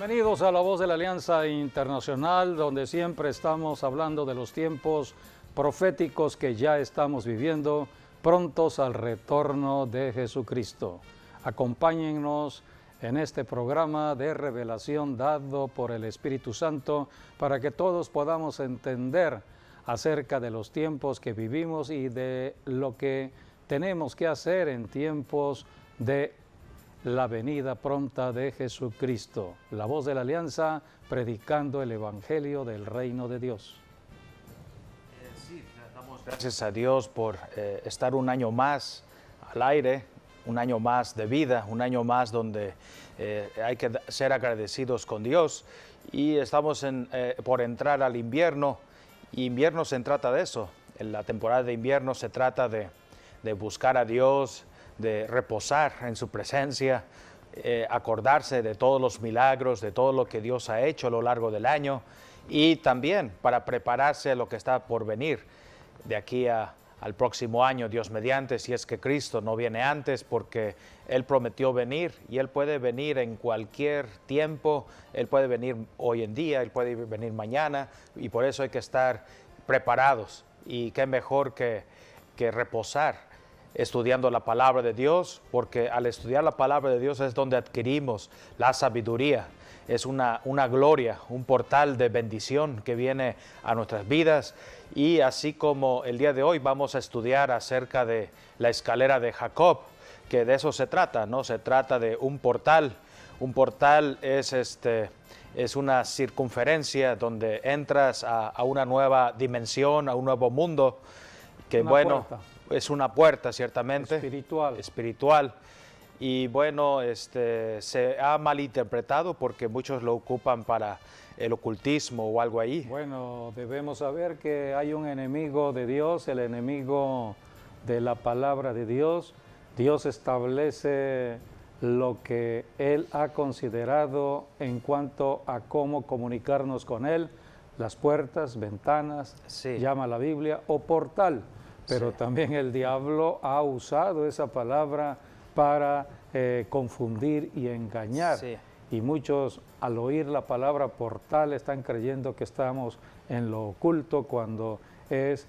Bienvenidos a La Voz de la Alianza Internacional, donde siempre estamos hablando de los tiempos proféticos que ya estamos viviendo, prontos al retorno de Jesucristo. Acompáñennos en este programa de revelación dado por el Espíritu Santo para que todos podamos entender acerca de los tiempos que vivimos y de lo que tenemos que hacer en tiempos de la venida pronta de Jesucristo. La Voz de la Alianza, predicando el Evangelio del Reino de Dios. Sí, damos gracias a Dios por estar un año más al aire, un año más de vida, un año más donde hay que ser agradecidos con Dios. Y estamos por entrar al invierno, y invierno se trata de eso. En la temporada de invierno se trata de buscar a Dios, de reposar en su presencia, acordarse de todos los milagros, de todo lo que Dios ha hecho a lo largo del año, y también para prepararse a lo que está por venir de aquí al próximo año, Dios mediante, si es que Cristo no viene antes, porque Él prometió venir y Él puede venir en cualquier tiempo. Él puede venir hoy en día, Él puede venir mañana, y por eso hay que estar preparados. Y qué mejor que reposar estudiando la palabra de Dios, porque al estudiar la palabra de Dios es donde adquirimos la sabiduría. Es una gloria, un portal de bendición que viene a nuestras vidas. Y así como el día de hoy vamos a estudiar acerca de la escalera de Jacob, que de eso se trata, ¿no? Se trata de un portal. Un portal es una circunferencia donde entras a una nueva dimensión, a un nuevo mundo, que Puerta. Es una puerta, ciertamente. Espiritual. Y bueno, se ha malinterpretado porque muchos lo ocupan para el ocultismo o algo ahí. Bueno, debemos saber que hay un enemigo de Dios, el enemigo de la palabra de Dios. Dios establece lo que Él ha considerado en cuanto a cómo comunicarnos con Él, las puertas, ventanas, Sí. llama la Biblia, o portal. Pero Sí. también el diablo ha usado esa palabra para confundir y engañar. Sí. Y muchos al oír la palabra portal están creyendo que estamos en lo oculto, cuando es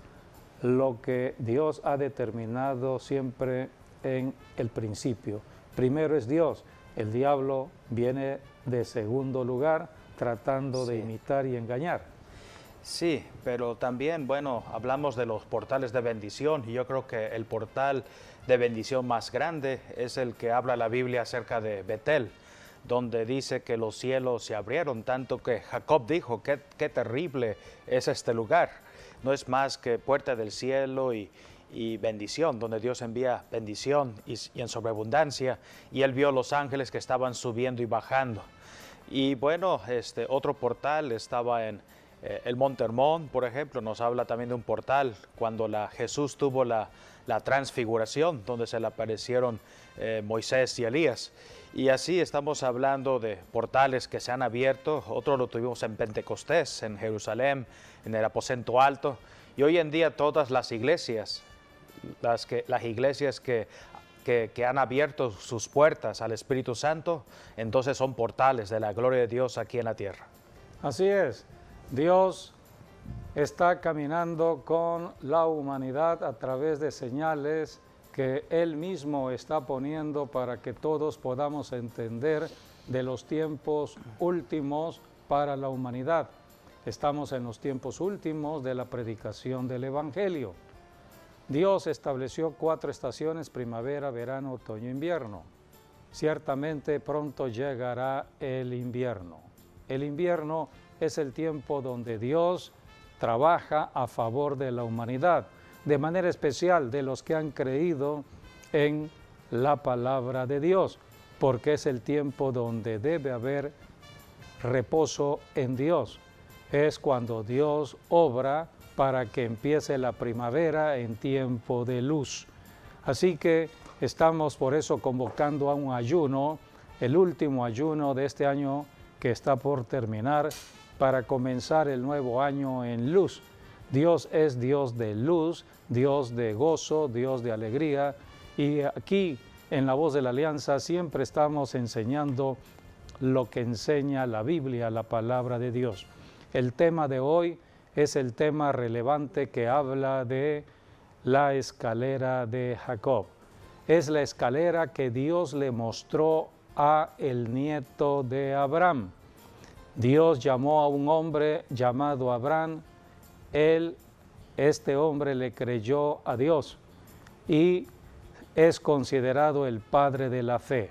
lo que Dios ha determinado siempre en el principio. Primero es Dios, el diablo viene de segundo lugar tratando de imitar y engañar. Sí, pero también, bueno, hablamos de los portales de bendición, y yo creo que el portal de bendición más grande es el que habla la Biblia acerca de Betel, donde dice que los cielos se abrieron, tanto que Jacob dijo, qué terrible es este lugar. No es más que puerta del cielo y bendición, donde Dios envía bendición y en sobreabundancia, y él vio los ángeles que estaban subiendo y bajando. Y bueno, otro portal estaba en el Monte Hermón, por ejemplo. Nos habla también de un portal cuando Jesús tuvo la transfiguración, donde se le aparecieron Moisés y Elías. Y así estamos hablando de portales que se han abierto. Otro lo tuvimos en Pentecostés, en Jerusalén, en el aposento alto. Y hoy en día todas las iglesias, las iglesias que han abierto sus puertas al Espíritu Santo, entonces son portales de la gloria de Dios aquí en la tierra. Así es. Dios está caminando con la humanidad a través de señales que Él mismo está poniendo para que todos podamos entender de los tiempos últimos para la humanidad. Estamos en los tiempos últimos de la predicación del Evangelio. Dios estableció 4 estaciones: primavera, verano, otoño, invierno. Ciertamente pronto llegará el invierno. El invierno es el tiempo donde Dios trabaja a favor de la humanidad, de manera especial de los que han creído en la palabra de Dios, porque es el tiempo donde debe haber reposo en Dios. Es cuando Dios obra para que empiece la primavera en tiempo de luz. Así que estamos por eso convocando a un ayuno, el último ayuno de este año que está por terminar, para comenzar el nuevo año en luz. Dios es Dios de luz, Dios de gozo, Dios de alegría, y aquí en La Voz de la Alianza siempre estamos enseñando lo que enseña la Biblia, la palabra de Dios. El tema de hoy es el tema relevante que habla de la escalera de Jacob. Es la escalera que Dios le mostró a el nieto de Abraham. Dios llamó a un hombre llamado Abraham. Este hombre le creyó a Dios y es considerado el padre de la fe.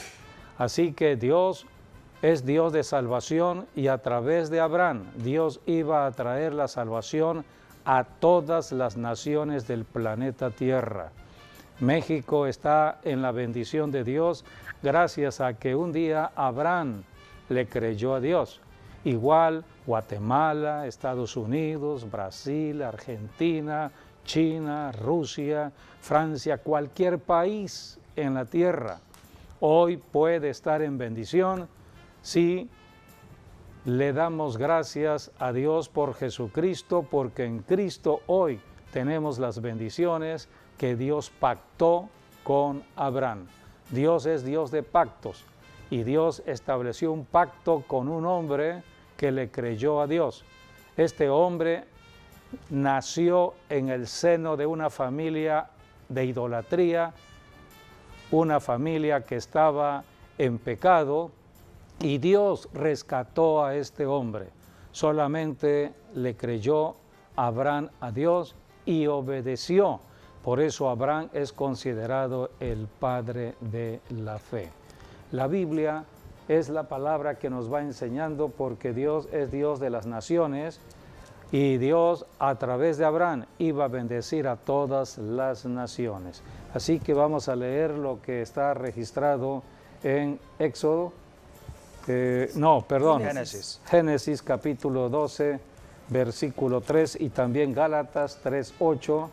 Así que Dios es Dios de salvación y a través de Abraham Dios iba a traer la salvación a todas las naciones del planeta Tierra. México está en la bendición de Dios gracias a que un día Abraham le creyó a Dios. Igual Guatemala, Estados Unidos, Brasil, Argentina, China, Rusia, Francia, cualquier país en la tierra hoy puede estar en bendición si le damos gracias a Dios por Jesucristo, porque en Cristo hoy tenemos las bendiciones que Dios pactó con Abraham. Dios es Dios de pactos y Dios estableció un pacto con un hombre que le creyó a Dios. Este hombre nació en el seno de una familia de idolatría, una familia que estaba en pecado, y Dios rescató a este hombre. Solamente le creyó Abraham a Dios y obedeció. Por eso Abraham es considerado el padre de la fe. La Biblia es la palabra que nos va enseñando, porque Dios es Dios de las naciones y Dios a través de Abraham iba a bendecir a todas las naciones. Así que vamos a leer lo que está registrado en Éxodo. Génesis capítulo 12, versículo 3 y también Gálatas 3:8,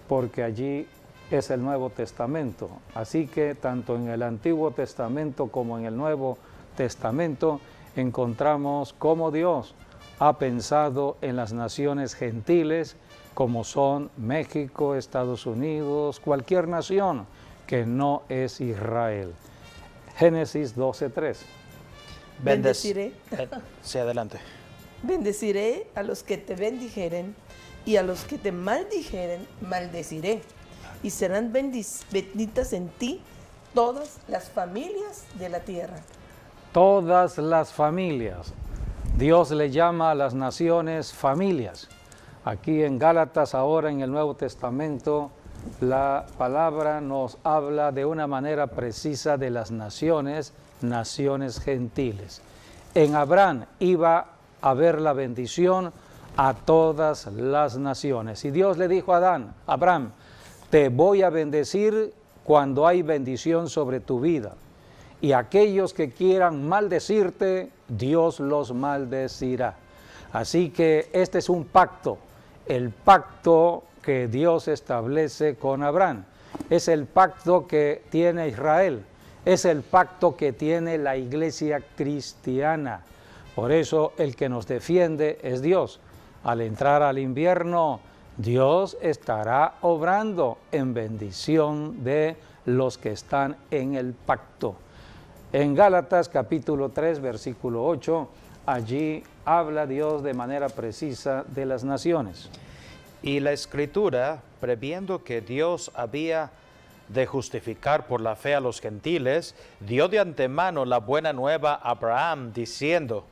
porque allí es el Nuevo Testamento. Así que tanto en el Antiguo Testamento como en el Nuevo Testamento encontramos cómo Dios ha pensado en las naciones gentiles, como son México, Estados Unidos, cualquier nación que no es Israel. Génesis 12:3. Bendeciré. Sí, adelante. Bendeciré a los que te bendijeren, y a los que te maldijeren, maldeciré. Y serán benditas en ti todas las familias de la tierra. Todas las familias. Dios le llama a las naciones familias. Aquí en Gálatas, ahora en el Nuevo Testamento, la palabra nos habla de una manera precisa de las naciones gentiles. En Abraham iba a haber la bendición a todas las naciones. Y Dios le dijo a Abraham, te voy a bendecir cuando hay bendición sobre tu vida. Y aquellos que quieran maldecirte, Dios los maldecirá. Así que este es un pacto, el pacto que Dios establece con Abraham. Es el pacto que tiene Israel, es el pacto que tiene la iglesia cristiana. Por eso el que nos defiende es Dios. Al entrar al invierno, Dios estará obrando en bendición de los que están en el pacto. En Gálatas capítulo 3, versículo 8, allí habla Dios de manera precisa de las naciones. Y la Escritura, previendo que Dios había de justificar por la fe a los gentiles, dio de antemano la buena nueva a Abraham, diciendo,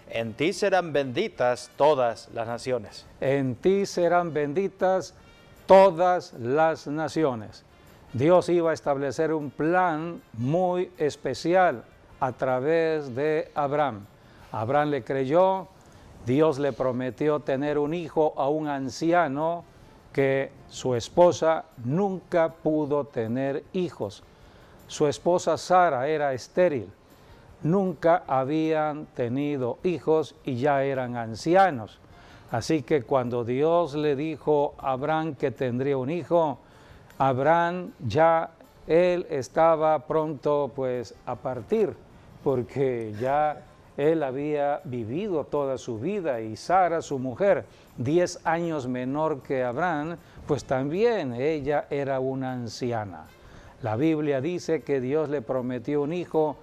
en ti serán benditas todas las naciones. En ti serán benditas todas las naciones. Dios iba a establecer un plan muy especial a través de Abraham. Abraham le creyó, Dios le prometió tener un hijo a un anciano que su esposa nunca pudo tener hijos. Su esposa Sara era estéril, nunca habían tenido hijos y ya eran ancianos. Así que cuando Dios le dijo a Abraham que tendría un hijo, Abraham él estaba pronto pues a partir, porque ya él había vivido toda su vida y Sara, su mujer, 10 años menor que Abraham, pues también ella era una anciana. La Biblia dice que Dios le prometió un hijo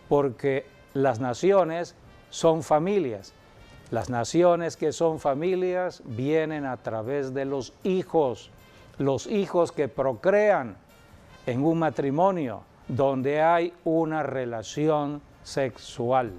porque las naciones son familias. Las naciones que son familias vienen a través de los hijos que procrean en un matrimonio donde hay una relación sexual.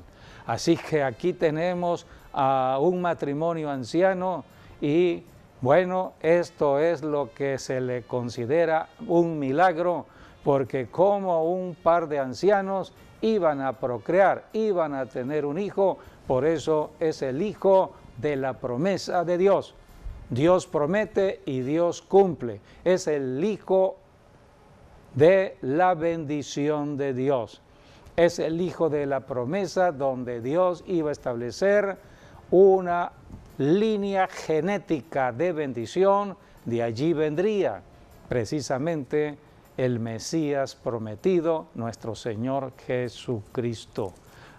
Así que aquí tenemos a un matrimonio anciano y bueno, esto es lo que se le considera un milagro, porque como un par de ancianos iban a procrear, iban a tener un hijo, por eso es el hijo de la promesa de Dios. Dios promete y Dios cumple. Es el hijo de la bendición de Dios. Es el hijo de la promesa donde Dios iba a establecer una línea genética de bendición. De allí vendría precisamente el Mesías prometido, nuestro Señor Jesucristo.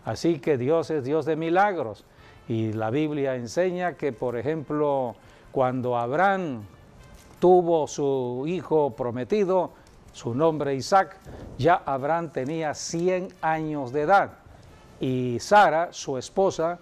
Así que Dios es Dios de milagros. Y la Biblia enseña que, por ejemplo, cuando Abraham tuvo su hijo prometido, su nombre Isaac, ya Abraham tenía 100 años de edad y Sara, su esposa,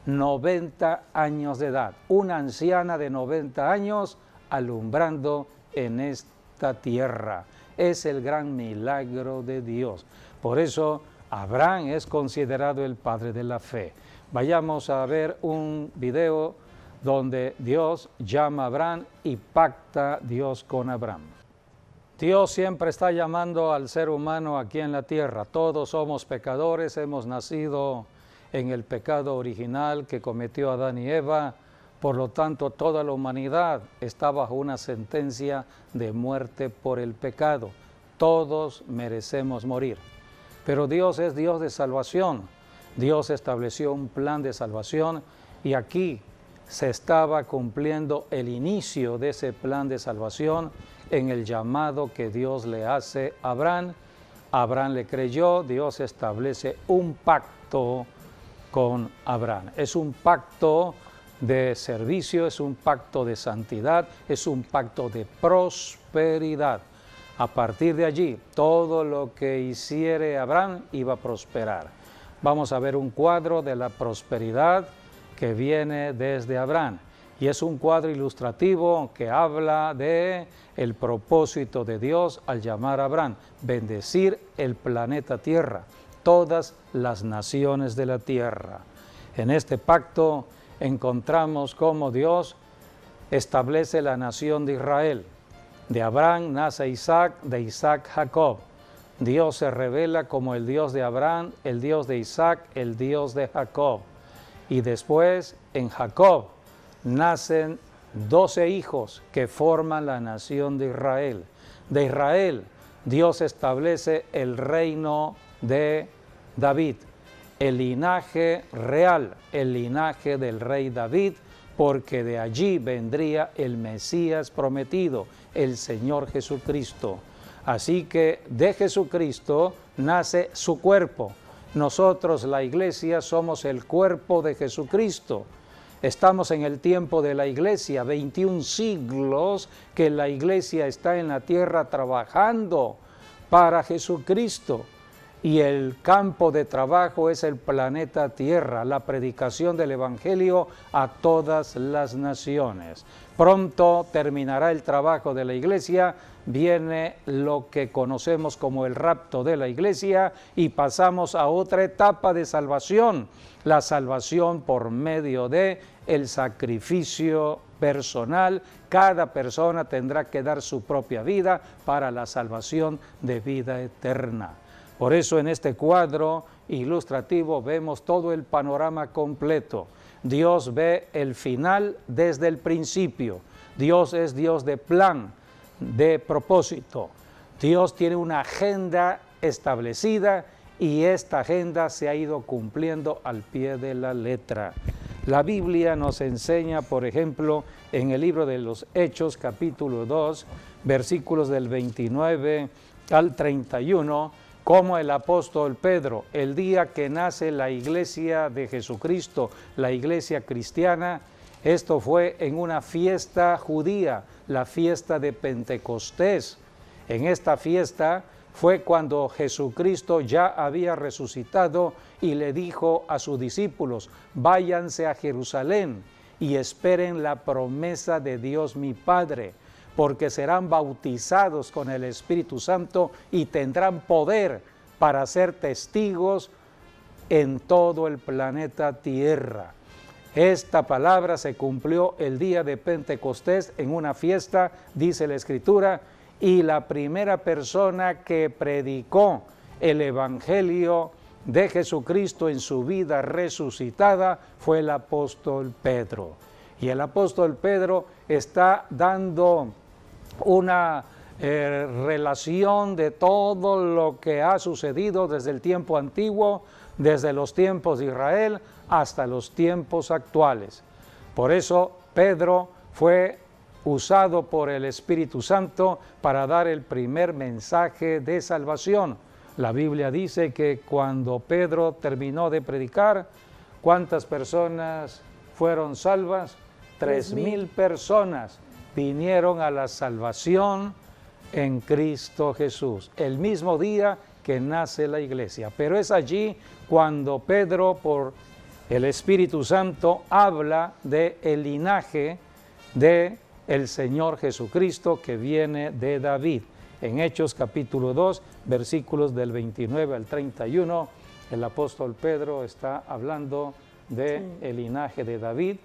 90 años de edad. Una anciana de 90 años alumbrando en esta tierra. Es el gran milagro de Dios. Por eso Abraham es considerado el padre de la fe. Vayamos a ver un video donde Dios llama a Abraham y pacta Dios con Abraham. Dios siempre está llamando al ser humano aquí en la tierra. Todos somos pecadores, hemos nacido en el pecado original que cometió Adán y Eva. Por lo tanto, toda la humanidad está bajo una sentencia de muerte por el pecado. Todos merecemos morir. Pero Dios es Dios de salvación. Dios estableció un plan de salvación y aquí se estaba cumpliendo el inicio de ese plan de salvación en el llamado que Dios le hace a Abraham. Abraham le creyó, Dios establece un pacto con Abraham. Es un pacto de servicio, es un pacto de santidad, es un pacto de prosperidad. A partir de allí, todo lo que hiciere Abraham iba a prosperar. Vamos a ver un cuadro de la prosperidad que viene desde Abraham. Y es un cuadro ilustrativo que habla de el propósito de Dios al llamar a Abraham, bendecir el planeta Tierra, todas las naciones de la tierra. En este pacto encontramos cómo Dios establece la nación de Israel. De Abraham nace Isaac, de Isaac Jacob. Dios se revela como el Dios de Abraham, el Dios de Isaac, el Dios de Jacob. Y después en Jacob nacen 12 hijos que forman la nación de Israel. De Israel, Dios establece el reino de David, el linaje real, el linaje del rey David, porque de allí vendría el Mesías prometido, el Señor Jesucristo. Así que de Jesucristo nace su cuerpo. Nosotros, la iglesia, somos el cuerpo de Jesucristo. Estamos en el tiempo de la iglesia, 21 siglos que la iglesia está en la tierra trabajando para Jesucristo. Y el campo de trabajo es el planeta Tierra, la predicación del Evangelio a todas las naciones. Pronto terminará el trabajo de la iglesia, viene lo que conocemos como el rapto de la iglesia y pasamos a otra etapa de salvación, la salvación por medio de el sacrificio personal. Cada persona tendrá que dar su propia vida para la salvación de vida eterna. Por eso en este cuadro ilustrativo vemos todo el panorama completo. Dios ve el final desde el principio. Dios es Dios de plan, de propósito. Dios tiene una agenda establecida y esta agenda se ha ido cumpliendo al pie de la letra. La Biblia nos enseña, por ejemplo, en el libro de los Hechos, capítulo 2, versículos del 29 al 31, como el apóstol Pedro, el día que nace la iglesia de Jesucristo, la iglesia cristiana, esto fue en una fiesta judía, la fiesta de Pentecostés. En esta fiesta fue cuando Jesucristo ya había resucitado y le dijo a sus discípulos: váyanse a Jerusalén y esperen la promesa de Dios mi Padre, porque serán bautizados con el Espíritu Santo y tendrán poder para ser testigos en todo el planeta Tierra. Esta palabra se cumplió el día de Pentecostés en una fiesta, dice la Escritura, y la primera persona que predicó el Evangelio de Jesucristo en su vida resucitada fue el apóstol Pedro. Y el apóstol Pedro está dando una relación de todo lo que ha sucedido desde el tiempo antiguo, desde los tiempos de Israel hasta los tiempos actuales. Por eso Pedro fue usado por el Espíritu Santo para dar el primer mensaje de salvación. La Biblia dice que cuando Pedro terminó de predicar, ¿cuántas personas fueron salvas? 3,000 personas vinieron a la salvación en Cristo Jesús, el mismo día que nace la iglesia. Pero es allí cuando Pedro, por el Espíritu Santo, habla del linaje de el Señor Jesucristo que viene de David. En Hechos capítulo 2, versículos del 29 al 31, el apóstol Pedro está hablando del linaje de David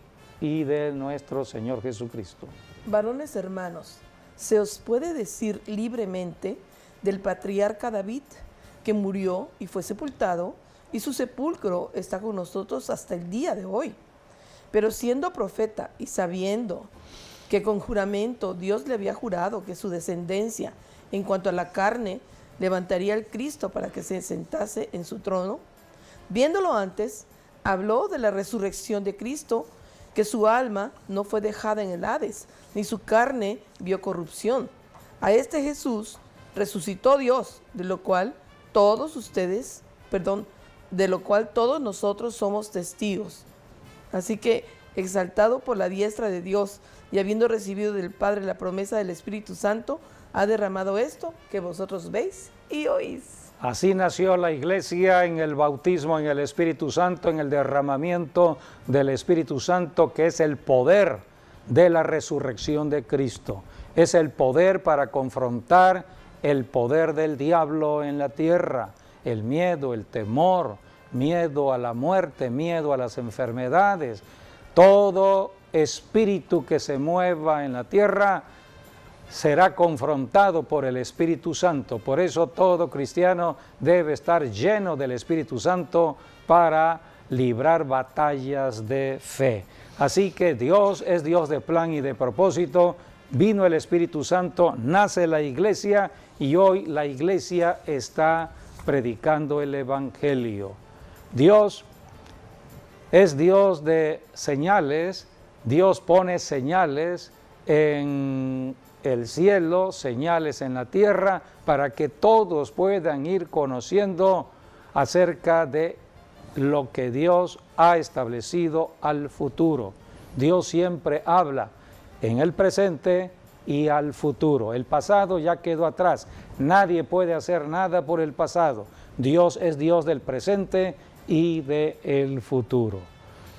y de nuestro Señor Jesucristo. Varones hermanos, se os puede decir libremente del patriarca David, que murió y fue sepultado, y su sepulcro está con nosotros hasta el día de hoy. Pero siendo profeta y sabiendo que con juramento Dios le había jurado que su descendencia, en cuanto a la carne, levantaría al Cristo para que se sentase en su trono, viéndolo antes, habló de la resurrección de Cristo, que su alma no fue dejada en el Hades, ni su carne vio corrupción. A este Jesús resucitó Dios, de lo cual todos nosotros somos testigos. Así que, exaltado por la diestra de Dios y habiendo recibido del Padre la promesa del Espíritu Santo, ha derramado esto que vosotros veis y oís. Así nació la iglesia, en el bautismo en el Espíritu Santo, en el derramamiento del Espíritu Santo, que es el poder de la resurrección de Cristo. Es el poder para confrontar el poder del diablo en la tierra, el miedo, el temor, miedo a la muerte, miedo a las enfermedades. Todo espíritu que se mueva en la tierra será confrontado por el Espíritu Santo. Por eso todo cristiano debe estar lleno del Espíritu Santo para librar batallas de fe. Así que Dios es Dios de plan y de propósito. Vino el Espíritu Santo, nace la iglesia y hoy la iglesia está predicando el Evangelio. Dios es Dios de señales. Dios pone señales en el cielo, señales en la tierra, para que todos puedan ir conociendo acerca de lo que Dios ha establecido al futuro. Dios siempre habla en el presente y al futuro. El pasado ya quedó atrás. Nadie puede hacer nada por el pasado. Dios es Dios del presente y del futuro.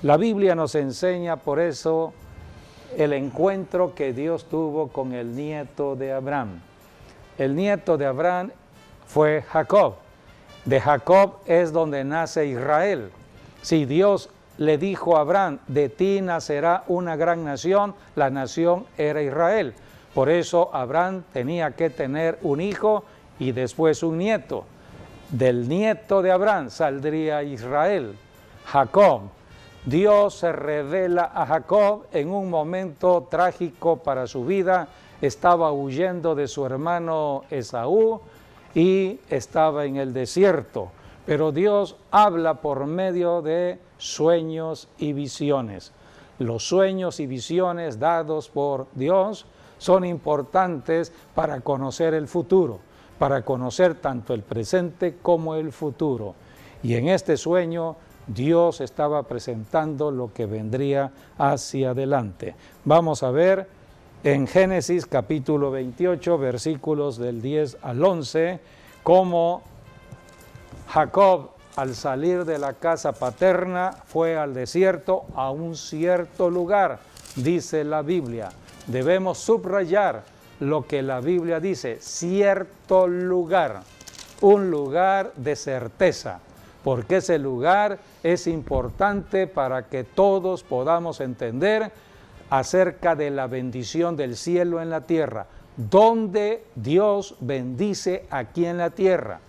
La Biblia nos enseña por eso el encuentro que Dios tuvo con el nieto de Abraham. El nieto de Abraham fue Jacob. De Jacob es donde nace Israel. Si Dios le dijo a Abraham, de ti nacerá una gran nación, la nación era Israel. Por eso Abraham tenía que tener un hijo y después un nieto. Del nieto de Abraham saldría Israel, Jacob. Dios se revela a Jacob en un momento trágico para su vida. Estaba huyendo de su hermano Esaú y estaba en el desierto. Pero Dios habla por medio de sueños y visiones. Los sueños y visiones dados por Dios son importantes para conocer el futuro, para conocer tanto el presente como el futuro. Y en este sueño Dios estaba presentando lo que vendría hacia adelante. Vamos a ver en Génesis capítulo 28, versículos del 10 al 11, cómo Jacob, al salir de la casa paterna, fue al desierto a un cierto lugar, dice la Biblia. Debemos subrayar lo que la Biblia dice, cierto lugar, un lugar de certeza, porque ese lugar es importante para que todos podamos entender acerca de la bendición del cielo en la tierra, donde Dios bendice aquí en la tierra.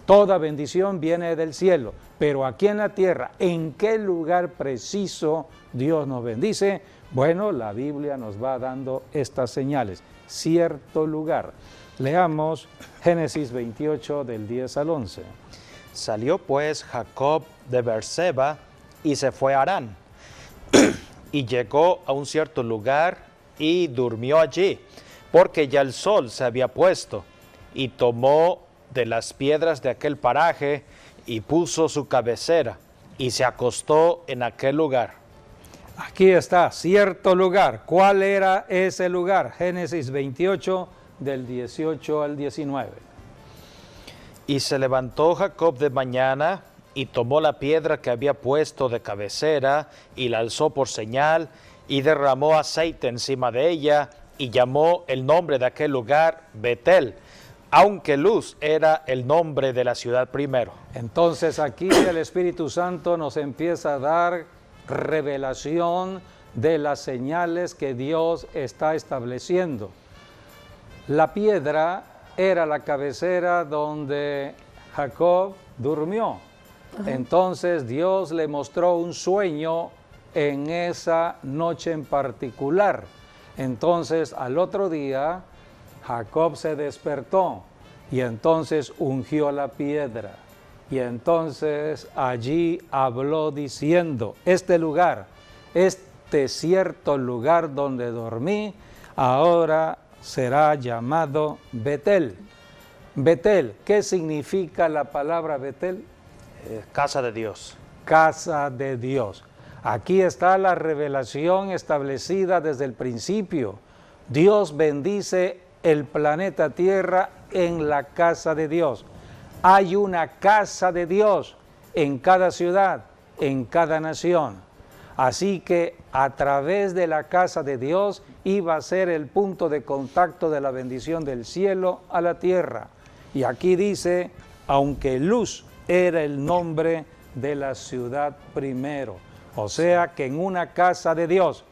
Toda bendición viene del cielo, pero aquí en la tierra, ¿en qué lugar preciso Dios nos bendice? Bueno, la Biblia nos va dando estas señales, cierto lugar. Leamos Génesis 28 del 10 al 11. Salió pues Jacob de Beerseba y se fue a Harán. Y llegó a un cierto lugar y durmió allí, porque ya el sol se había puesto, y tomó de las piedras de aquel paraje y puso su cabecera, y se acostó en aquel lugar. Aquí está, cierto lugar. ¿Cuál era ese lugar? Génesis 28 del 18 al 19. Y se levantó Jacob de mañana y tomó la piedra que había puesto de cabecera y la alzó por señal y derramó aceite encima de ella y llamó el nombre de aquel lugar Betel, aunque Luz era el nombre de la ciudad primero. Entonces aquí el Espíritu Santo nos empieza a dar revelación de las señales que Dios está estableciendo. La piedra era la cabecera donde Jacob durmió. Entonces Dios le mostró un sueño en esa noche en particular. Entonces al otro día Jacob se despertó y entonces ungió la piedra. Y entonces allí habló diciendo, este lugar, este cierto lugar donde dormí, ahora será llamado Betel. Betel, ¿qué significa la palabra Betel? Casa de Dios. Casa de Dios. Aquí está la revelación establecida desde el principio. Dios bendice el planeta Tierra en la casa de Dios. Hay una casa de Dios en cada ciudad, en cada nación. Así que a través de la casa de Dios iba a ser el punto de contacto de la bendición del cielo a la tierra. Y aquí dice, aunque Luz era el nombre de la ciudad primero. O sea que en una casa de Dios,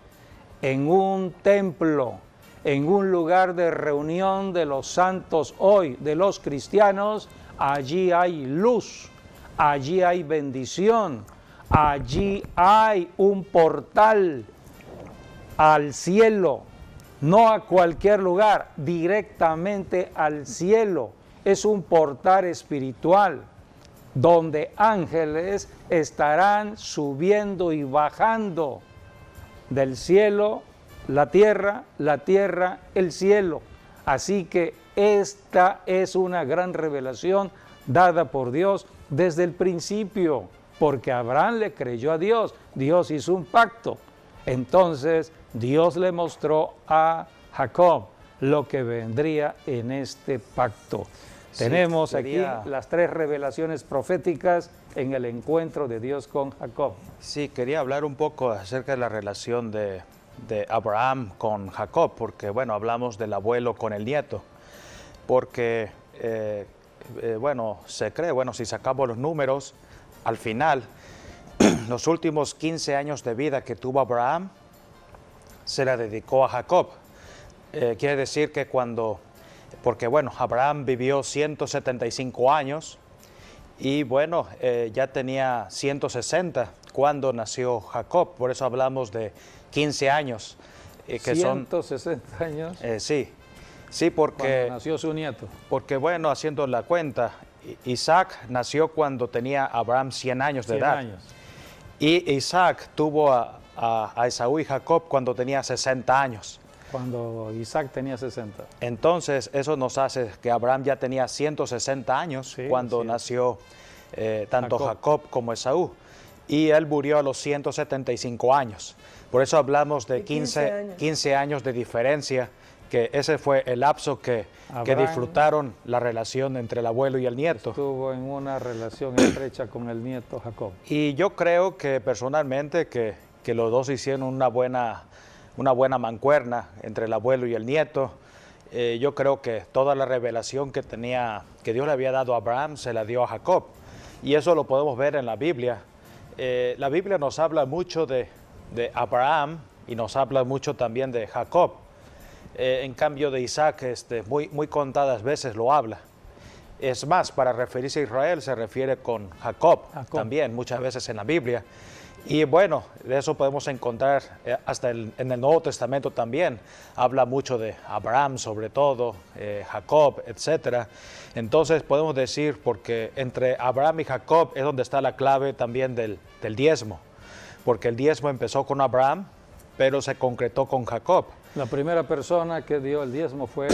en un templo, en un lugar de reunión de los santos hoy, de los cristianos, allí hay luz, allí hay bendición, allí hay un portal al cielo, no a cualquier lugar, directamente al cielo. Es un portal espiritual donde ángeles estarán subiendo y bajando del cielo, la tierra, el cielo. Así que esta es una gran revelación dada por Dios desde el principio, porque Abraham le creyó a Dios, Dios hizo un pacto. Entonces Dios le mostró a Jacob lo que vendría en este pacto. Sí, tenemos aquí las tres revelaciones proféticas en el encuentro de Dios con Jacob. Sí, quería hablar un poco acerca de la relación de Abraham con Jacob, porque bueno, hablamos del abuelo con el nieto, porque bueno, se cree, bueno, si sacamos los números, al final, los últimos 15 años de vida que tuvo Abraham, se la dedicó a Jacob. Quiere decir que porque bueno, Abraham vivió 175 años y bueno, ya tenía 160 cuando nació Jacob, por eso hablamos de 15 años. Que 160 años. Sí, porque cuando nació su nieto. Porque bueno, haciendo la cuenta, Isaac nació cuando tenía Abraham 100 años de edad. Y Isaac tuvo a Esaú y Jacob cuando tenía 60 años. Cuando Isaac tenía 60. Entonces, eso nos hace que Abraham ya tenía 160 años cuando nació tanto Jacob como Esaú. y él murió a los 175 años. Por eso hablamos de 15 años de diferencia, que ese fue el lapso que disfrutaron la relación entre el abuelo y el nieto. Estuvo en una relación estrecha con el nieto Jacob. Y yo creo que personalmente que los dos hicieron una buena mancuerna entre el abuelo y el nieto. Yo creo que toda la revelación que Dios le había dado a Abraham se la dio a Jacob. Y eso lo podemos ver en la Biblia. La Biblia nos habla mucho de Abraham y nos habla mucho también de Jacob. En cambio de Isaac, muy contadas veces lo habla. Es más, para referirse a Israel se refiere con Jacob también, muchas veces en la Biblia. Y bueno, de eso podemos encontrar hasta en el Nuevo Testamento también. Habla mucho de Abraham sobre todo, Jacob, etc. Entonces podemos decir, porque entre Abraham y Jacob es donde está la clave también del diezmo. Porque el diezmo empezó con Abraham, pero se concretó con Jacob. La primera persona que dio el diezmo fue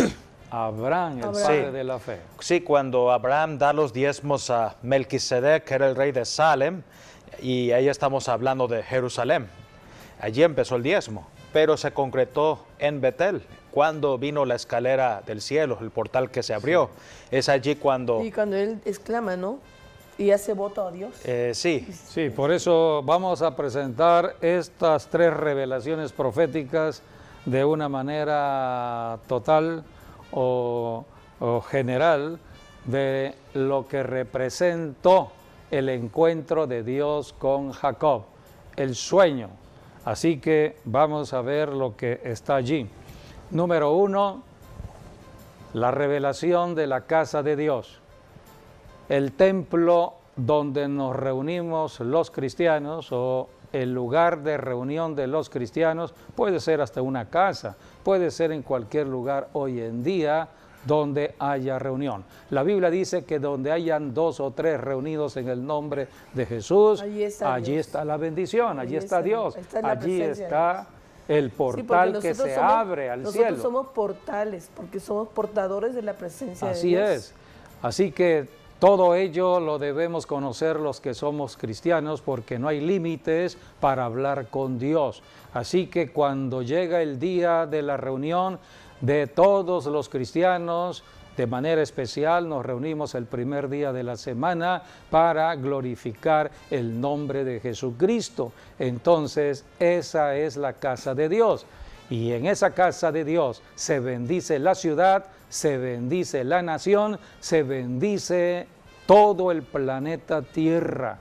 Abraham, el padre de la fe. Sí, cuando Abraham da los diezmos a Melquisedec, que era el rey de Salem, y ahí estamos hablando de Jerusalén. Allí empezó el diezmo, pero se concretó en Betel, cuando vino la escalera del cielo, el portal que se abrió. Sí. Es allí cuando... Y cuando él exclama, ¿no? Y hace voto a Dios. Sí. Sí, por eso vamos a presentar estas 3 revelaciones proféticas de una manera total o general de lo que representó el encuentro de Dios con Jacob, el sueño. Así que vamos a ver lo que está allí. Número 1, la revelación de la casa de Dios. El templo donde nos reunimos los cristianos, o el lugar de reunión de los cristianos, puede ser hasta una casa, puede ser en cualquier lugar hoy en día donde haya reunión. La Biblia dice que donde hayan 2 o 3 reunidos en el nombre de Jesús, allí está la bendición, allí está Dios, allí está el portal que se abre al cielo. Nosotros somos portales, porque somos portadores de la presencia de Dios. Así es. Así que todo ello lo debemos conocer los que somos cristianos, porque no hay límites para hablar con Dios. Así que cuando llega el día de la reunión de todos los cristianos, de manera especial nos reunimos el primer día de la semana para glorificar el nombre de Jesucristo. Entonces, esa es la casa de Dios. Y en esa casa de Dios se bendice la ciudad, se bendice la nación, se bendice todo el planeta Tierra.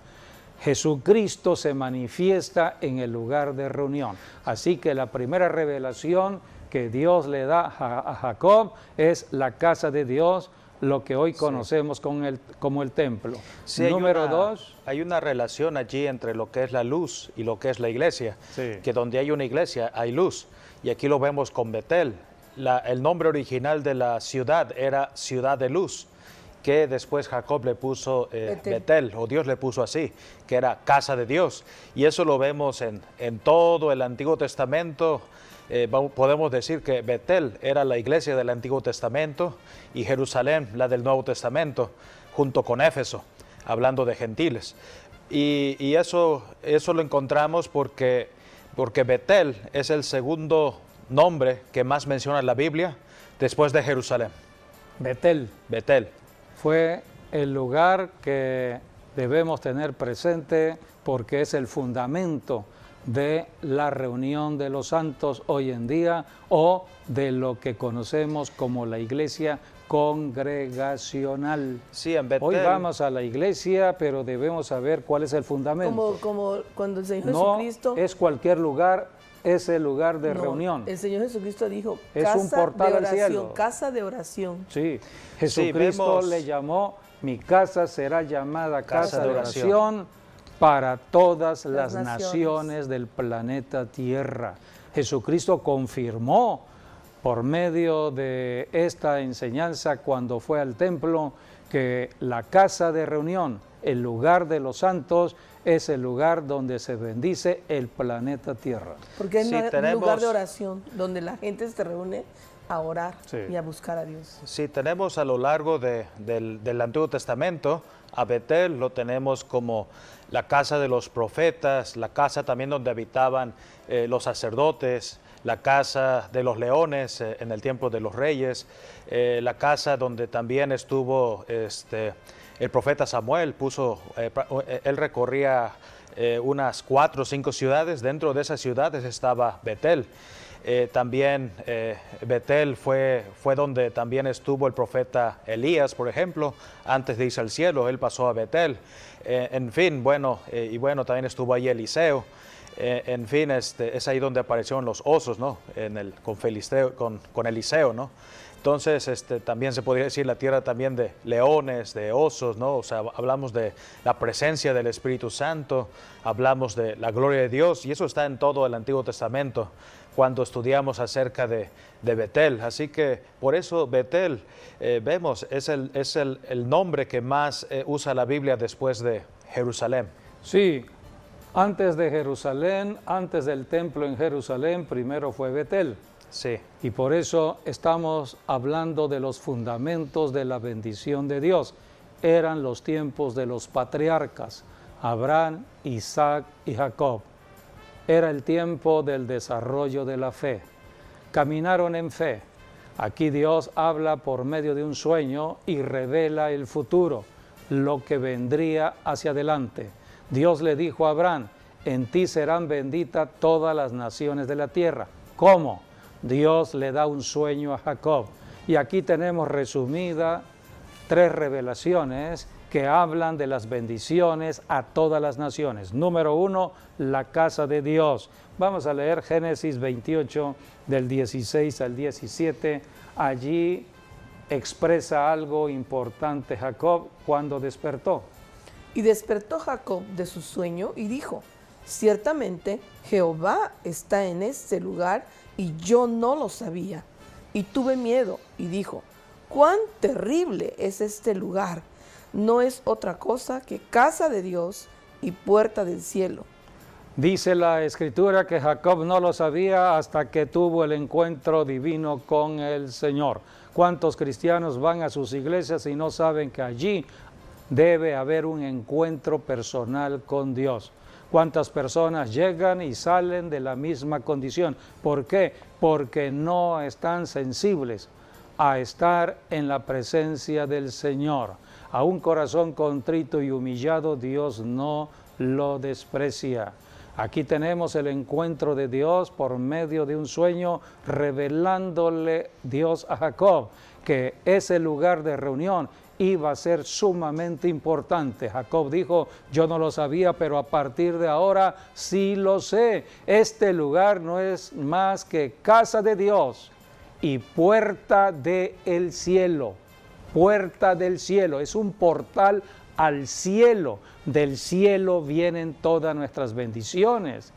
Jesucristo se manifiesta en el lugar de reunión. Así que la primera revelación que Dios le da a Jacob es la casa de Dios, lo que hoy conocemos como el templo. Sí, Número 2. Hay una relación allí entre lo que es la luz y lo que es la iglesia, que donde hay una iglesia hay luz, y aquí lo vemos con Betel. El nombre original de la ciudad era Ciudad de Luz, que después Jacob le puso Betel, o Dios le puso así, que era casa de Dios. Y eso lo vemos en todo el Antiguo Testamento. Podemos decir que Betel era la iglesia del Antiguo Testamento y Jerusalén la del Nuevo Testamento, junto con Éfeso, hablando de gentiles. Y eso lo encontramos porque Betel es el segundo nombre que más menciona la Biblia después de Jerusalén. Betel. Fue el lugar que debemos tener presente porque es el fundamento de la reunión de los santos hoy en día, o de lo que conocemos como la iglesia congregacional. Sí, en Betel. Hoy vamos a la iglesia, pero debemos saber cuál es el fundamento. Como cuando el Señor Jesucristo... No es cualquier lugar, es el lugar de reunión. El Señor Jesucristo dijo, es un portal al cielo. Casa de oración. Sí, Jesucristo le llamó, mi casa será llamada casa de oración para todas las naciones del planeta Tierra. Jesucristo confirmó por medio de esta enseñanza cuando fue al templo que la casa de reunión, el lugar de los santos, es el lugar donde se bendice el planeta Tierra. Porque es un lugar de oración donde la gente se reúne a orar y a buscar a Dios. Sí, tenemos a lo largo del Antiguo Testamento, a Betel lo tenemos como la casa de los profetas, la casa también donde habitaban los sacerdotes, la casa de los leones en el tiempo de los reyes, la casa donde también estuvo el profeta Samuel. Él recorría unas 4 o 5 ciudades. Dentro de esas ciudades estaba Betel. También Betel fue donde también estuvo el profeta Elías, por ejemplo, antes de irse al cielo. Él pasó a Betel. En fin, también estuvo ahí Eliseo. En fin, es ahí donde aparecieron los osos, ¿no? Con Eliseo, ¿no? Entonces, también se podría decir la tierra también de leones, de osos, ¿no? O sea, hablamos de la presencia del Espíritu Santo, hablamos de la gloria de Dios, y eso está en todo el Antiguo Testamento cuando estudiamos acerca de Betel. Así que por eso Betel, vemos, es el nombre que más usa la Biblia después de Jerusalén. Sí, antes de Jerusalén, antes del templo en Jerusalén, primero fue Betel. Sí. Y por eso estamos hablando de los fundamentos de la bendición de Dios. Eran los tiempos de los patriarcas, Abraham, Isaac y Jacob. Era el tiempo del desarrollo de la fe. Caminaron en fe. Aquí Dios habla por medio de un sueño y revela el futuro, lo que vendría hacia adelante. Dios le dijo a Abraham, en ti serán benditas todas las naciones de la tierra. ¿Cómo? Dios le da un sueño a Jacob. Y aquí tenemos resumida 3 revelaciones que hablan de las bendiciones a todas las naciones. Número 1, la casa de Dios. Vamos a leer Génesis 28, del 16 al 17. Allí expresa algo importante Jacob cuando despertó. Y despertó Jacob de su sueño y dijo, ciertamente Jehová está en este lugar y yo no lo sabía. Y tuve miedo y dijo, cuán terrible es este lugar. No es otra cosa que casa de Dios y puerta del cielo. Dice la Escritura que Jacob no lo sabía hasta que tuvo el encuentro divino con el Señor. ¿Cuántos cristianos van a sus iglesias y no saben que allí debe haber un encuentro personal con Dios? ¿Cuántas personas llegan y salen de la misma condición? ¿Por qué? Porque no están sensibles a estar en la presencia del Señor. A un corazón contrito y humillado Dios no lo desprecia. Aquí tenemos el encuentro de Dios por medio de un sueño, revelándole Dios a Jacob que ese lugar de reunión iba a ser sumamente importante. Jacob dijo, yo no lo sabía, pero a partir de ahora sí lo sé. Este lugar no es más que casa de Dios y puerta del cielo. Puerta del cielo, es un portal al cielo. Del cielo vienen todas nuestras bendiciones.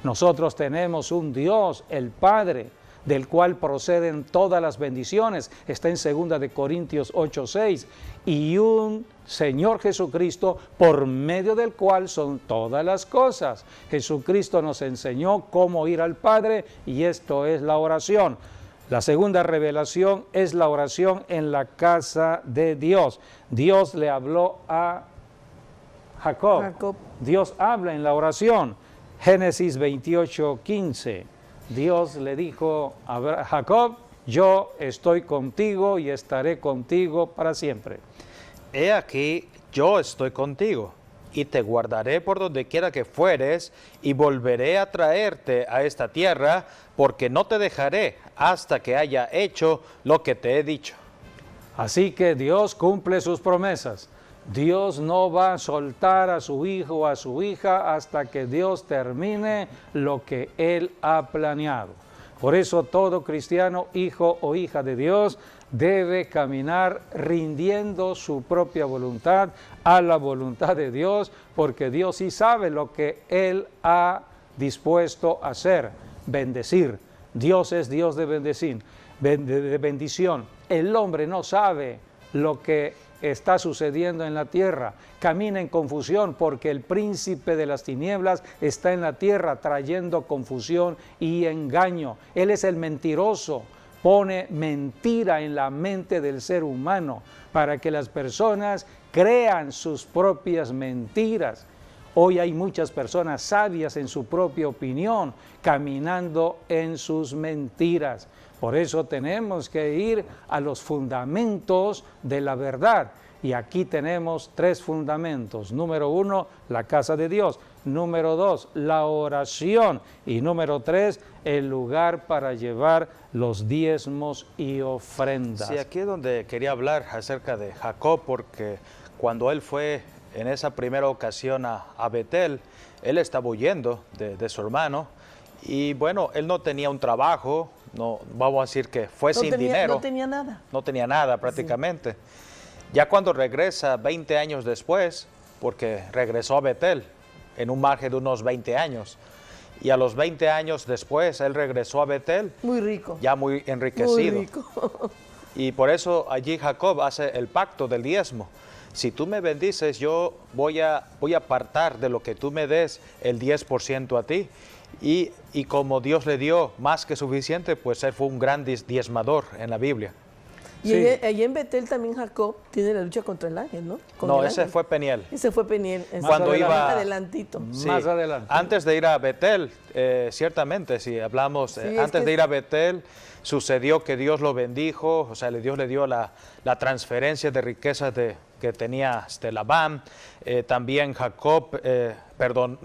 Nosotros tenemos un Dios, el Padre, del cual proceden todas las bendiciones. Está en 2 de Corintios 8:6. Y un Señor Jesucristo, por medio del cual son todas las cosas. Jesucristo nos enseñó cómo ir al Padre y esto es la oración. La segunda revelación es la oración en la casa de Dios. Dios le habló a Jacob. Dios habla en la oración. Génesis 28:15. Dios le dijo a Jacob, yo estoy contigo y estaré contigo para siempre. He aquí, yo estoy contigo y te guardaré por donde quiera que fueres y volveré a traerte a esta tierra, porque no te dejaré hasta que haya hecho lo que te he dicho. Así que Dios cumple sus promesas. Dios no va a soltar a su hijo o a su hija hasta que Dios termine lo que Él ha planeado. Por eso todo cristiano, hijo o hija de Dios, debe caminar rindiendo su propia voluntad a la voluntad de Dios, porque Dios sí sabe lo que Él ha dispuesto a hacer, bendecir. Dios es Dios de bendición. El hombre no sabe lo que está sucediendo en la tierra, camina en confusión porque el príncipe de las tinieblas está en la tierra trayendo confusión y engaño. Él es el mentiroso, pone mentira en la mente del ser humano para que las personas crean sus propias mentiras. Hoy hay muchas personas sabias en su propia opinión, caminando en sus mentiras. Por eso tenemos que ir a los fundamentos de la verdad. Y aquí tenemos 3 fundamentos. Número 1, la casa de Dios. Número 2, la oración. Y número 3, el lugar para llevar los diezmos y ofrendas. Sí, aquí es donde quería hablar acerca de Jacob, porque cuando él fue en esa primera ocasión a Betel, él estaba huyendo de su hermano. Y bueno, él no tenía un trabajo, no, vamos a decir que fue sin dinero. No tenía nada. No tenía nada prácticamente. Sí. Ya cuando regresa 20 años después, porque regresó a Betel en un margen de unos 20 años, y a los 20 años después él regresó a Betel. Muy rico. Ya muy enriquecido. Muy rico. Y por eso allí Jacob hace el pacto del diezmo. Si tú me bendices, yo voy a apartar de lo que tú me des el 10% a ti. Y como Dios le dio más que suficiente, pues él fue un gran diezmador en la Biblia. Y Sí. allí en Betel también Jacob tiene la lucha contra el ángel, ¿no? No, ese fue Peniel. Ese fue Peniel. Cuando iba adelantito. Sí, Más adelante. Antes de ir a Betel, ciertamente, si hablamos, Sí, antes de ir a Betel, sucedió que Dios lo bendijo, o sea, Dios le dio la transferencia de riquezas que tenía Labán. También Jacob,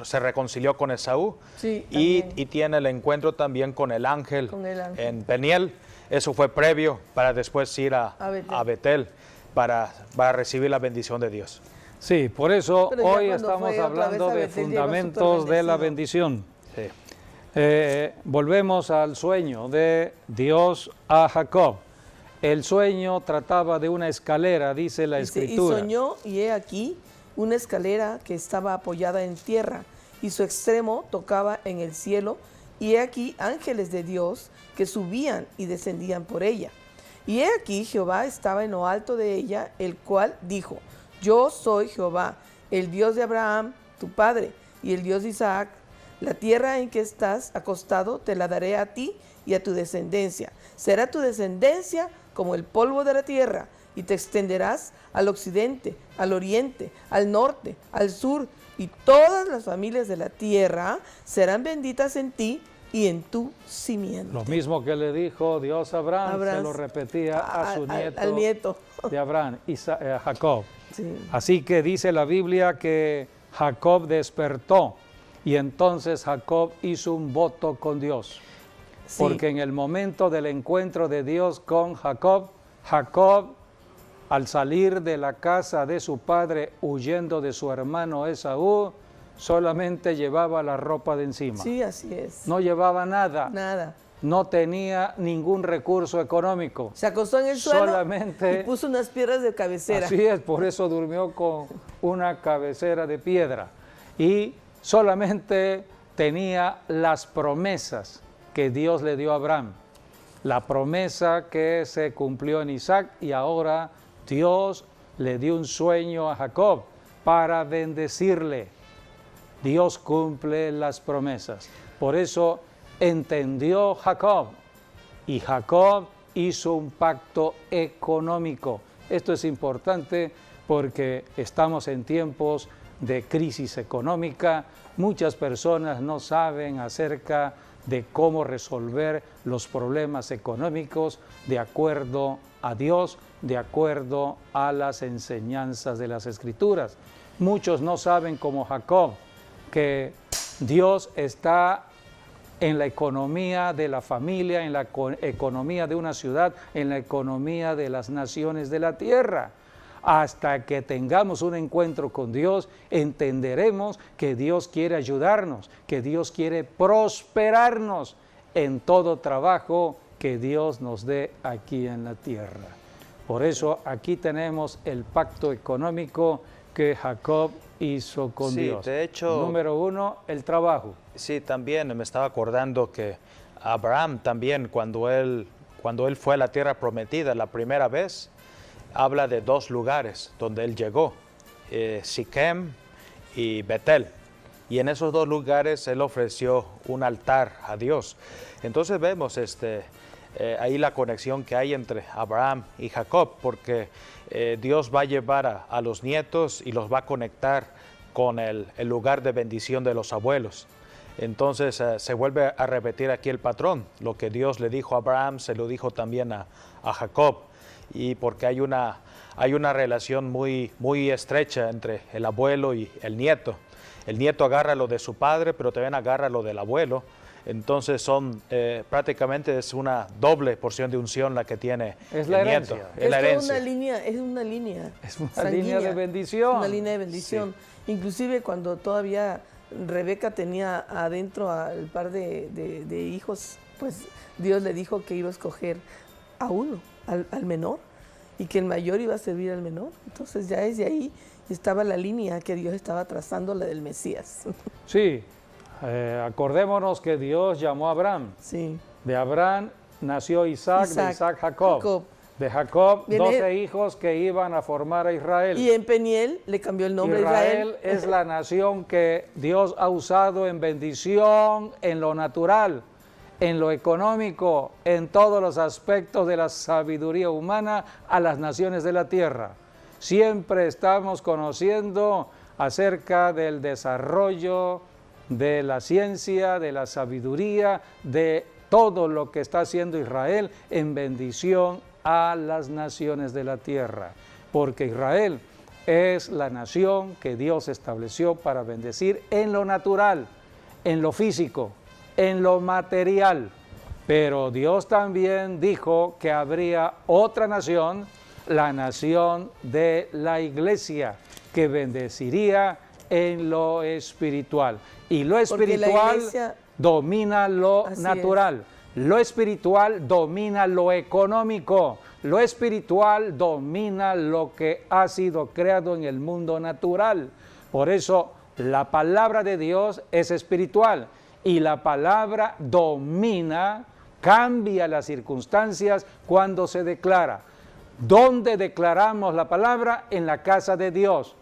se reconcilió con Esaú. Sí, y tiene el encuentro también con el ángel, en Peniel. Eso fue previo para después ir a Betel para recibir la bendición de Dios. Sí, por eso Pero ya hoy cuando estamos fue otra hablando vez a de Betel, llegó fundamentos de la superbendecido. bendición. Sí. Volvemos al sueño de Dios a Jacob. El sueño trataba de una escalera, dice la Dice, Escritura. y soñó, y he aquí, una escalera que estaba apoyada en tierra, y su extremo tocaba en el cielo, y he aquí ángeles de Dios que subían y descendían por ella. Y he aquí Jehová estaba en lo alto de ella, el cual dijo, yo soy Jehová, el Dios de Abraham, tu padre, y el Dios de Isaac. La tierra en que estás acostado te la daré a ti y a tu descendencia. Será tu descendencia como el polvo de la tierra, y te extenderás al occidente, al oriente, al norte, al sur, y todas las familias de la tierra serán benditas en ti y en tu simiente. Lo mismo que le dijo Dios a Abraham, se lo repetía a su nieto, al nieto de Abraham, Jacob. Sí. Así que dice la Biblia que Jacob despertó y entonces Jacob hizo un voto con Dios. Sí. Porque en el momento del encuentro de Dios con Jacob, Jacob, al salir de la casa de su padre huyendo de su hermano Esaú, solamente llevaba la ropa de encima. Sí, así es. No llevaba nada. Nada. No tenía ningún recurso económico. Se acostó en el suelo Solamente- y puso unas piedras de cabecera. Así es, por eso durmió con una cabecera de piedra. Y solamente tenía las promesas que Dios le dio a Abraham. La promesa que se cumplió en Isaac, y ahora Dios le dio un sueño a Jacob para bendecirle. Dios cumple las promesas. Por eso entendió Jacob, y Jacob hizo un pacto económico. Esto es importante porque estamos en tiempos de crisis económica. Muchas personas no saben acerca de cómo resolver los problemas económicos de acuerdo a Dios, de acuerdo a las enseñanzas de las Escrituras. Muchos no saben, como Jacob, que Dios está en la economía de la familia, en la economía de una ciudad, en la economía de las naciones de la tierra. Hasta que tengamos un encuentro con Dios, entenderemos que Dios quiere ayudarnos, que Dios quiere prosperarnos en todo trabajo que Dios nos dé aquí en la tierra. Por eso aquí tenemos el pacto económico que Jacob hizo con Sí, Dios. de hecho- Número 1, el trabajo. Sí, también me estaba acordando que Abraham también, cuando él fue a la tierra prometida la primera vez, habla de 2 lugares donde él llegó, Siquem y Betel. Y en esos 2 lugares él ofreció un altar a Dios. Entonces vemos ahí la conexión que hay entre Abraham y Jacob, porque Dios va a llevar a los nietos y los va a conectar con el lugar de bendición de los abuelos. Entonces se vuelve a repetir aquí el patrón. Lo que Dios le dijo a Abraham se lo dijo también a Jacob. Y porque hay una relación muy estrecha entre el abuelo y el nieto. El nieto agarra lo de su padre, pero también agarra lo del abuelo. Entonces prácticamente es una doble porción de unción la que tiene el nieto. Es la herencia. Es una línea. Es una línea de bendición. Es una línea de bendición. Sí. Inclusive cuando todavía Rebeca tenía adentro al par de hijos, pues Dios le dijo que iba a escoger a uno, al menor, y que el mayor iba a servir al menor. Entonces ya desde ahí estaba la línea que Dios estaba trazando, la del Mesías. Sí, acordémonos que Dios llamó a Abraham. Sí. De Abraham nació Isaac, de Isaac Jacob. De Jacob, 12 hijos que iban a formar a Israel. Y en Peniel le cambió el nombre a Israel. Israel es la nación que Dios ha usado en bendición, en lo natural, en lo económico, en todos los aspectos de la sabiduría humana a las naciones de la tierra. Siempre estamos conociendo acerca del desarrollo de la ciencia, de la sabiduría, de todo lo que está haciendo Israel en bendición a las naciones de la tierra, porque Israel es la nación que Dios estableció para bendecir en lo natural, en lo físico, en lo material. Pero Dios también dijo que habría otra nación, la nación de la iglesia, que bendeciría en lo espiritual. Y lo espiritual domina lo natural. Lo espiritual domina lo económico. Lo espiritual domina lo que ha sido creado en el mundo natural. Por eso la palabra de Dios es espiritual y la palabra domina, cambia las circunstancias cuando se declara. ¿Dónde declaramos la palabra? En la casa de Dios.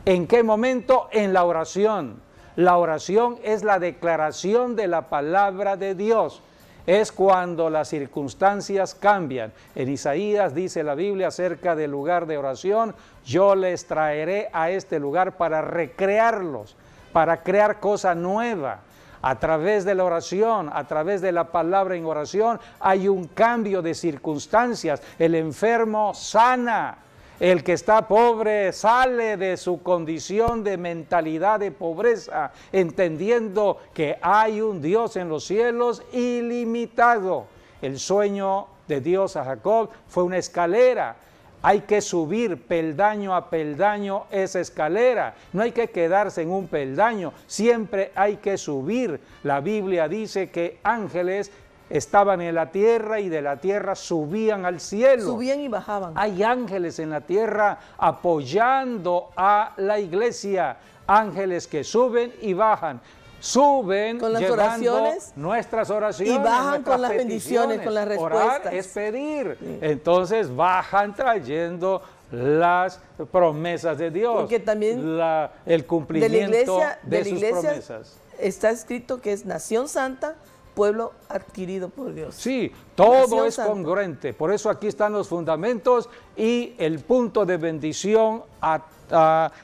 ¿En qué momento? En la oración. La oración es la declaración de la palabra de Dios. Es cuando las circunstancias cambian. En Isaías dice la Biblia acerca del lugar de oración: yo les traeré a este lugar para recrearlos, para crear cosa nueva. A través de la oración, a través de la palabra en oración, hay un cambio de circunstancias. El enfermo sana. El que está pobre sale de su condición de mentalidad de pobreza, entendiendo que hay un Dios en los cielos ilimitado. El sueño de Dios a Jacob fue una escalera. Hay que subir peldaño a peldaño esa escalera. No hay que quedarse en un peldaño, siempre hay que subir. La Biblia dice que ángeles estaban en la tierra y de la tierra subían al cielo. Subían y bajaban. Hay ángeles en la tierra apoyando a la iglesia. Ángeles que suben y bajan. Suben con las oraciones, nuestras oraciones, y bajan con las bendiciones, con las respuestas. Orar es pedir. Sí. Entonces bajan trayendo las promesas de Dios. Porque también el cumplimiento de sus promesas. Está escrito que es nación santa, pueblo adquirido por Dios. Sí, todo es congruente. Por eso aquí están los fundamentos y el punto de bendición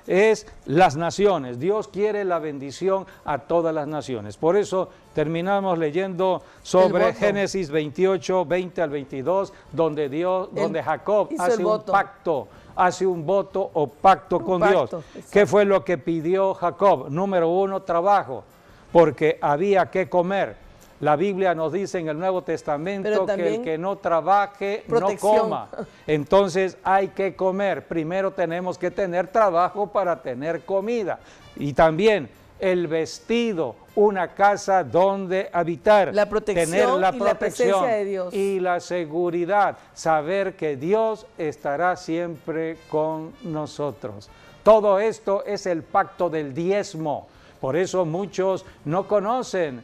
es las naciones. Dios quiere la bendición a todas las naciones. Por eso terminamos leyendo sobre Génesis 28, 20 al 22, donde Jacob hace un pacto. Hace un voto o pacto con Dios. ¿Qué fue lo que pidió Jacob? Número 1, trabajo, porque había que comer. La Biblia nos dice en el Nuevo Testamento que el que no trabaje no coma. Entonces hay que comer. Primero tenemos que tener trabajo para tener comida. Y también el vestido, una casa donde habitar. La protección, tener la y la presencia de Dios. Y la seguridad. Saber que Dios estará siempre con nosotros. Todo esto es el pacto del diezmo. Por eso muchos no conocen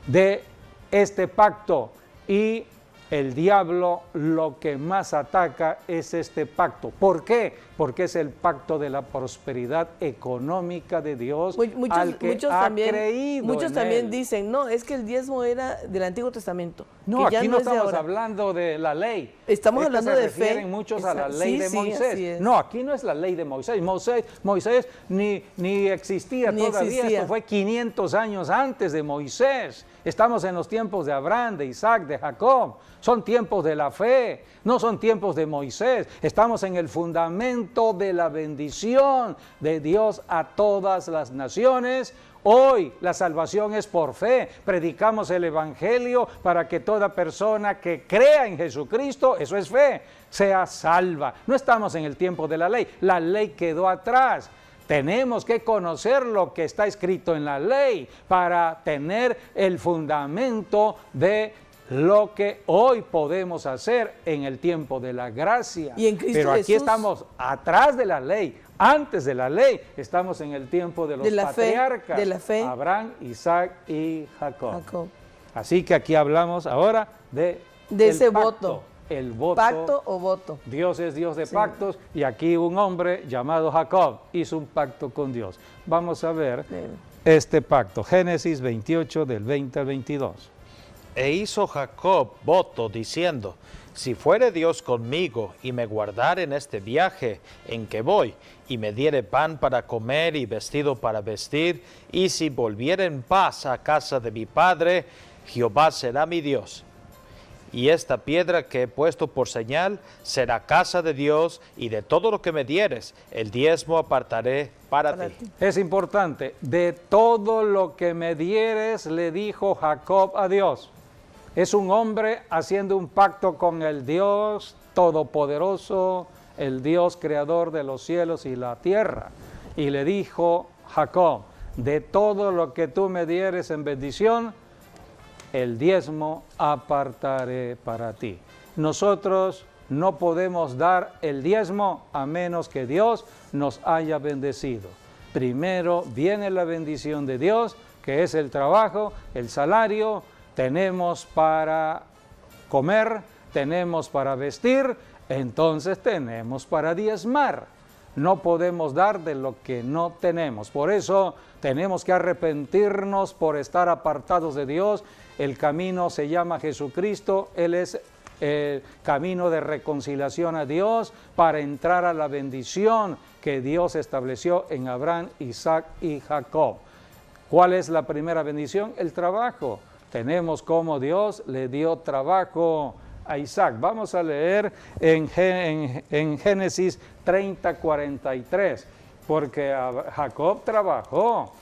de este pacto y el diablo lo que más ataca es este pacto. ¿Por qué? Porque es el pacto de la prosperidad económica de Dios al que ha creído. Muchos también dicen, no, es que el diezmo era del Antiguo Testamento. No, que ya aquí no no es de estamos ahora. hablando de la ley. Estamos Es que hablando se de fe. refieren muchos a la ley de Sí, Moisés. así es. No, aquí no es la ley de Moisés. Moisés ni existía Ni todavía. existía. Esto fue 500 años antes de Moisés. Estamos en los tiempos de Abraham, de Isaac, de Jacob. Son tiempos de la fe, no son tiempos de Moisés. Estamos en el fundamento de la bendición de Dios a todas las naciones. Hoy la salvación es por fe. Predicamos el Evangelio para que toda persona que crea en Jesucristo, eso es fe, sea salva. No estamos en el tiempo de la ley. La ley quedó atrás. Tenemos que conocer lo que está escrito en la ley para tener el fundamento de lo que hoy podemos hacer en el tiempo de la gracia. Y en Cristo Pero aquí Jesús, estamos atrás de la ley, antes de la ley. Estamos en el tiempo de los de la fe, patriarcas, de la fe. Abraham, Isaac y Jacob. Jacob. Así que aquí hablamos ahora de el ese pacto, voto. el voto. ¿Pacto o voto? Dios es Dios de Sí. pactos y aquí un hombre llamado Jacob hizo un pacto con Dios. Vamos a ver este pacto. Génesis 28 del 20 al 22. E hizo Jacob voto diciendo, si fuere Dios conmigo y me guardare en este viaje en que voy, y me diere pan para comer y vestido para vestir, y si volviere en paz a casa de mi padre, Jehová será mi Dios. Y esta piedra que he puesto por señal será casa de Dios, y de todo lo que me dieres, el diezmo apartaré para ti. Es importante, de todo lo que me dieres, le dijo Jacob a Dios. Es un hombre haciendo un pacto con el Dios Todopoderoso, el Dios creador de los cielos y la tierra. Y le dijo Jacob, de todo lo que tú me dieres en bendición, el diezmo apartaré para ti. Nosotros no podemos dar el diezmo a menos que Dios nos haya bendecido. Primero viene la bendición de Dios, que es el trabajo, el salario. Tenemos para comer, tenemos para vestir, entonces tenemos para diezmar. No podemos dar de lo que no tenemos. Por eso tenemos que arrepentirnos por estar apartados de Dios. El camino se llama Jesucristo. Él es el camino de reconciliación a Dios para entrar a la bendición que Dios estableció en Abraham, Isaac y Jacob. ¿Cuál es la primera bendición? El trabajo. Tenemos como Dios le dio trabajo a Isaac. Vamos a leer en Génesis 30, 43, porque Jacob trabajó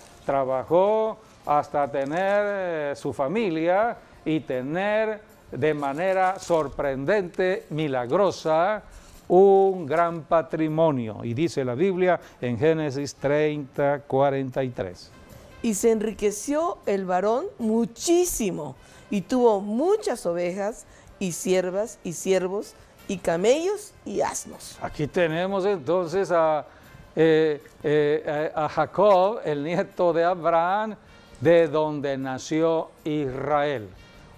hasta tener su familia y tener de manera sorprendente, milagrosa, un gran patrimonio. Y dice la Biblia en Génesis 30, 43. Y se enriqueció el varón muchísimo, y tuvo muchas ovejas, y siervas, y siervos, y camellos, y asnos. Aquí tenemos entonces a Jacob, el nieto de Abraham, de donde nació Israel.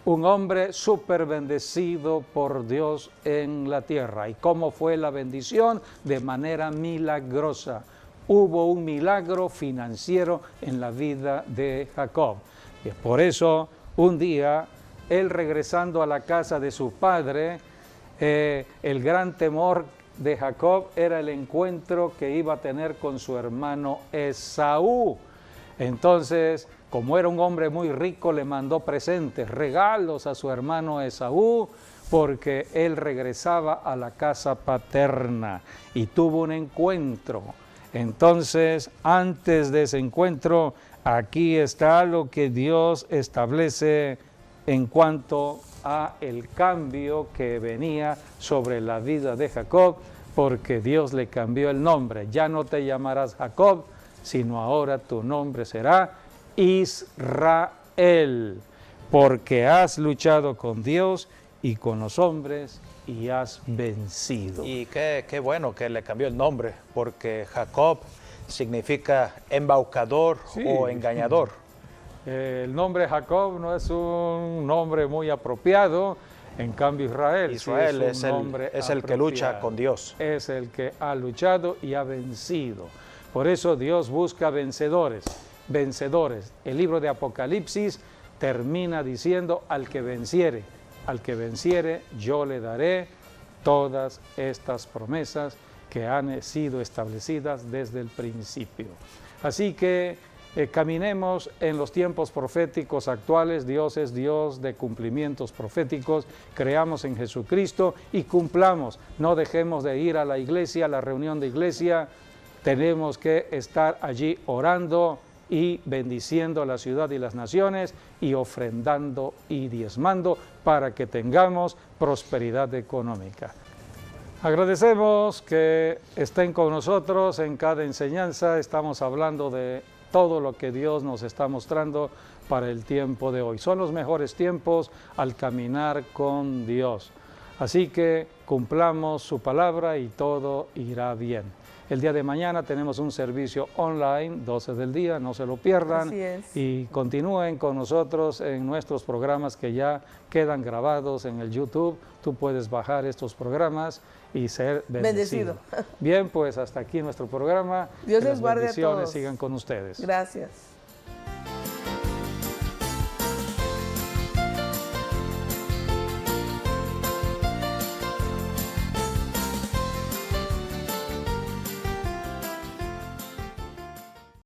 Un hombre súper bendecido por Dios en la tierra. ¿Y cómo fue la bendición? De manera milagrosa. Hubo un milagro financiero en la vida de Jacob. Y por eso, un día, él regresando a la casa de su padre, el gran temor de Jacob era el encuentro que iba a tener con su hermano Esaú. Entonces, como era un hombre muy rico, le mandó presentes, regalos a su hermano Esaú, porque él regresaba a la casa paterna y tuvo un encuentro. Entonces, antes de ese encuentro, aquí está lo que Dios establece en cuanto a el cambio que venía sobre la vida de Jacob, porque Dios le cambió el nombre. Ya no te llamarás Jacob, sino ahora tu nombre será Israel, porque has luchado con Dios y con los hombres y has vencido. Y qué bueno que le cambió el nombre, porque Jacob significa embaucador o engañador. El nombre Jacob no es un nombre muy apropiado, en cambio Israel es el que lucha con Dios. Es el que ha luchado y ha vencido. Por eso Dios busca vencedores. El libro de Apocalipsis termina diciendo al que venciere, al que venciere, yo le daré todas estas promesas que han sido establecidas desde el principio. Así que caminemos en los tiempos proféticos actuales. Dios es Dios de cumplimientos proféticos. Creamos en Jesucristo y cumplamos. No dejemos de ir a la iglesia, a la reunión de iglesia. Tenemos que estar allí orando y bendiciendo a la ciudad y las naciones y ofrendando y diezmando para que tengamos prosperidad económica. Agradecemos que estén con nosotros en cada enseñanza. Estamos hablando de todo lo que Dios nos está mostrando para el tiempo de hoy. Son los mejores tiempos al caminar con Dios. Así que cumplamos su palabra y todo irá bien. El día de mañana tenemos un servicio online, 12 del día, no se lo pierdan. Así es. Y continúen con nosotros en nuestros programas que ya quedan grabados en el YouTube. Tú puedes bajar estos programas y ser bendecido. Bien, pues hasta aquí nuestro programa. Dios Que les guarde a las bendiciones todos. sigan con ustedes. Gracias.